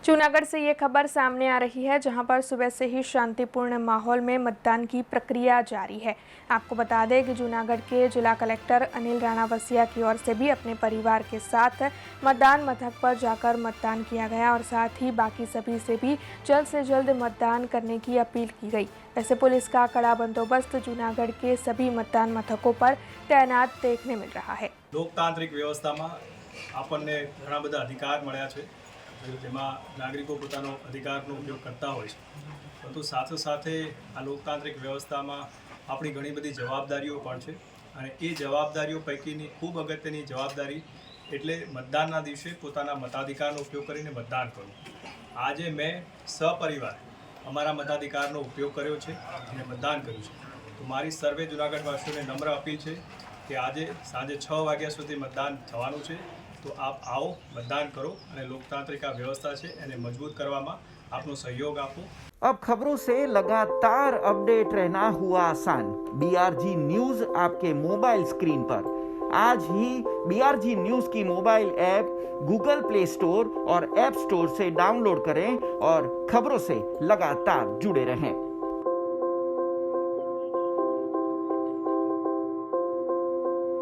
जूनागढ़ से ये खबर सामने आ रही है, जहां पर सुबह से ही शांतिपूर्ण माहौल में मतदान की प्रक्रिया जारी है। आपको बता दें कि जूनागढ़ के जिला कलेक्टर अनिल राणावसिया की ओर से भी अपने परिवार के साथ मतदान मथक पर जाकर मतदान किया गया और साथ ही बाकी सभी से भी जल्द से जल्द मतदान करने की अपील की गई। वैसे पुलिस का कड़ा बंदोबस्त जूनागढ़ के सभी मतदान मथकों पर तैनात देखने मिल रहा है। લોકતાંત્રિક વ્યવસ્થામાં આપણને ઘણા બધા અધિકાર મળ્યા છે, જેમાં નાગરિકો પોતાનો અધિકારનો ઉપયોગ કરતા હોય છે, પરંતુ સાથે સાથે આ લોકતાંત્રિક વ્યવસ્થામાં આપણી ઘણી બધી જવાબદારીઓ પણ છે અને એ જવાબદારીઓ પૈકીની ખૂબ અગત્યની જવાબદારી એટલે મતદાનના દિવસે પોતાના મતાધિકારનો ઉપયોગ કરીને મતદાન કરવું। આજે મેં સપરિવાર અમારા મતાધિકારનો ઉપયોગ કર્યો છે અને મતદાન કર્યું છે। તો મારી સર્વે જૂનાગઢવાસીઓને નમ્ર અપીલ છે कि आज सांजे 6 वाग्या सुधी मतदान थवानुं छे, तो आप आओ मतदान करो और लोकतांत्रिक व्यवस्था है एने मजबूत करवामां आपनो सहयोग आपो। अब खबरों से लगातार अपडेट रहना हुआ आसान। BRG न्यूज आपके मोबाइल स्क्रीन पर। आज ही BRG न्यूज की mobile app Google play store और ऐप स्टोर से डाउनलोड करें और खबरों से लगातार जुड़े रहें।